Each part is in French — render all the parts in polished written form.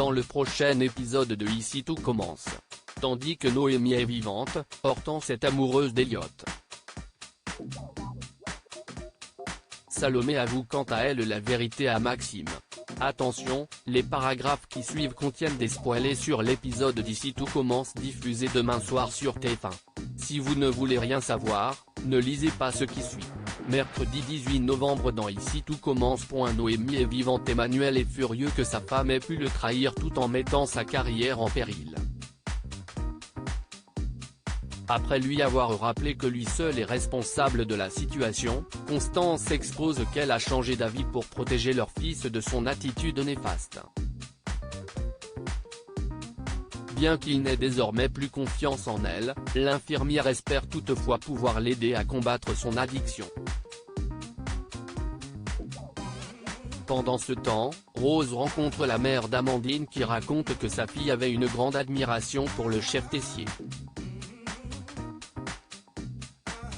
dans le prochain épisode de Ici tout commence. Tandis que Noémie est vivante, Hortense est amoureuse d'Elliott. Salomé avoue quant à elle la vérité à Maxime. Attention, les paragraphes qui suivent contiennent des spoilers sur l'épisode d'Ici tout commence diffusé demain soir sur TF1. Si vous ne voulez rien savoir, ne lisez pas ce qui suit. Mercredi 18 novembre dans Ici tout commence. Noémie est vivante. Emmanuel est furieux que sa femme ait pu le trahir tout en mettant sa carrière en péril. Après lui avoir rappelé que lui seul est responsable de la situation, Constance expose qu'elle a changé d'avis pour protéger leur fils de son attitude néfaste. Bien qu'il n'ait désormais plus confiance en elle, l'infirmière espère toutefois pouvoir l'aider à combattre son addiction. Pendant ce temps, Rose rencontre la mère d'Amandine qui raconte que sa fille avait une grande admiration pour le chef Tessier.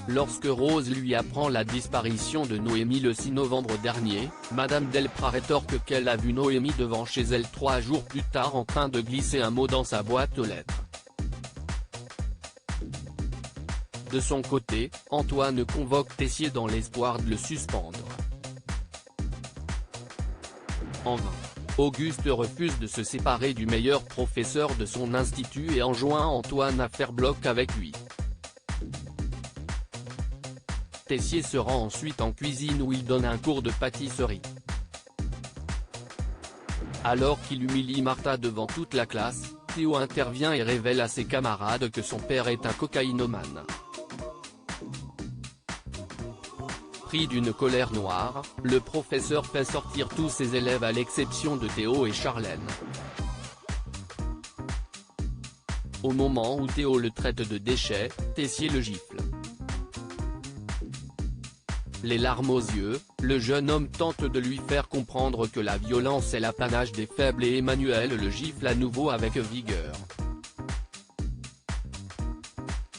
Lorsque Rose lui apprend la disparition de Noémie le 6 novembre dernier, Madame Delprat rétorque qu'elle a vu Noémie devant chez elle 3 jours plus tard en train de glisser un mot dans sa boîte aux lettres. De son côté, Antoine convoque Tessier dans l'espoir de le suspendre. En vain. Auguste refuse de se séparer du meilleur professeur de son institut et enjoint Antoine à faire bloc avec lui. Tessier se rend ensuite en cuisine où il donne un cours de pâtisserie. Alors qu'il humilie Martha devant toute la classe, Théo intervient et révèle à ses camarades que son père est un cocaïnomane. Pris d'une colère noire, le professeur fait sortir tous ses élèves à l'exception de Théo et Charlène. Au moment où Théo le traite de déchet, Tessier le gifle. Les larmes aux yeux, le jeune homme tente de lui faire comprendre que la violence est l'apanage des faibles et Emmanuel le gifle à nouveau avec vigueur.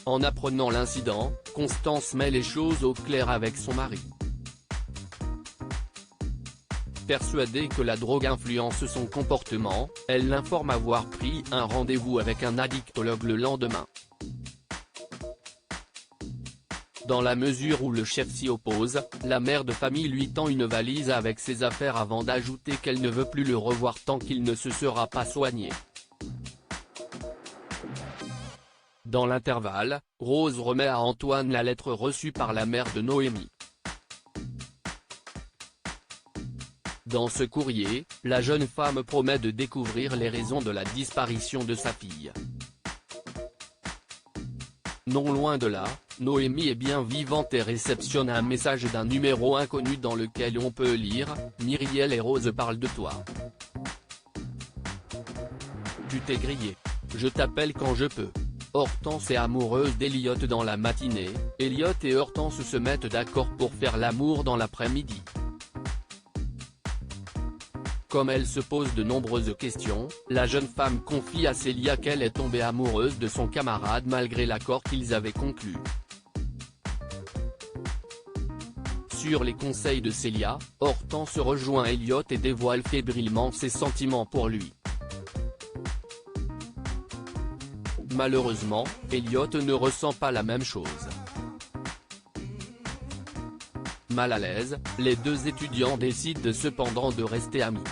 En apprenant l'incident, Constance met les choses au clair avec son mari. Persuadée que la drogue influence son comportement, elle l'informe avoir pris un rendez-vous avec un addictologue le lendemain. Dans la mesure où le chef s'y oppose, la mère de famille lui tend une valise avec ses affaires avant d'ajouter qu'elle ne veut plus le revoir tant qu'il ne se sera pas soigné. Dans l'intervalle, Rose remet à Antoine la lettre reçue par la mère de Noémie. Dans ce courrier, la jeune femme promet de découvrir les raisons de la disparition de sa fille. Non loin de là, Noémie est bien vivante et réceptionne un message d'un numéro inconnu dans lequel on peut lire « Myriel et Rose parlent de toi. Tu t'es grillé. Je t'appelle quand je peux. Hortense est amoureuse d'Elliott dans la matinée, Elliott et Hortense se mettent d'accord pour faire l'amour dans l'après-midi. » Comme elle se pose de nombreuses questions, la jeune femme confie à Célia qu'elle est tombée amoureuse de son camarade malgré l'accord qu'ils avaient conclu. Sur les conseils de Célia, Hortense rejoint Elliott et dévoile fébrilement ses sentiments pour lui. Malheureusement, Elliott ne ressent pas la même chose. Mal à l'aise, les deux étudiants décident cependant de rester amis.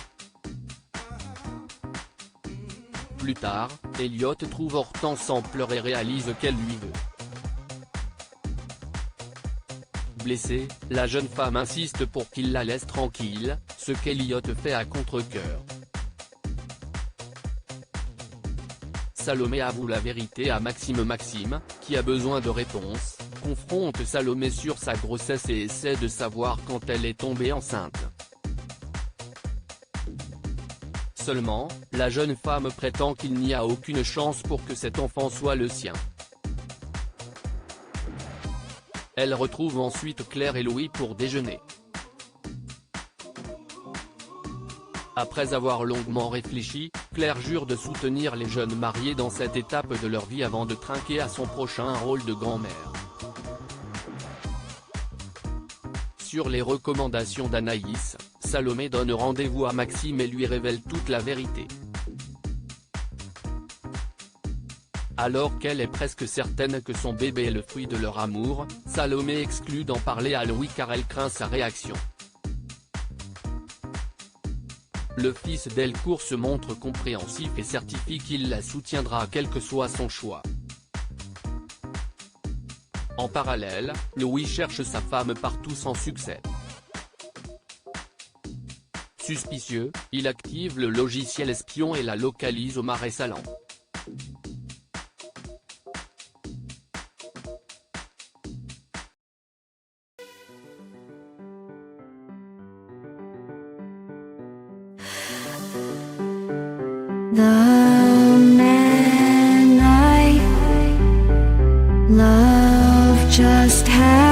Plus tard, Elliott trouve Hortense en pleurs et réalise qu'elle lui veut. Blessée, la jeune femme insiste pour qu'il la laisse tranquille, ce qu'Elliott fait à contre-cœur. Salomé avoue la vérité à Maxime, qui a besoin de réponses, confronte Salomé sur sa grossesse et essaie de savoir quand elle est tombée enceinte. Seulement, la jeune femme prétend qu'il n'y a aucune chance pour que cet enfant soit le sien. Elle retrouve ensuite Claire et Louis pour déjeuner. Après avoir longuement réfléchi, Claire jure de soutenir les jeunes mariés dans cette étape de leur vie avant de trinquer à son prochain rôle de grand-mère. Sur les recommandations d'Anaïs, Salomé donne rendez-vous à Maxime et lui révèle toute la vérité. Alors qu'elle est presque certaine que son bébé est le fruit de leur amour, Salomé exclut d'en parler à Louis car elle craint sa réaction. Le fils Delcourt se montre compréhensif et certifie qu'il la soutiendra quel que soit son choix. En parallèle, Louis cherche sa femme partout sans succès. Suspicieux, il active le logiciel espion et la localise au Marais-Sallant. The man I love just had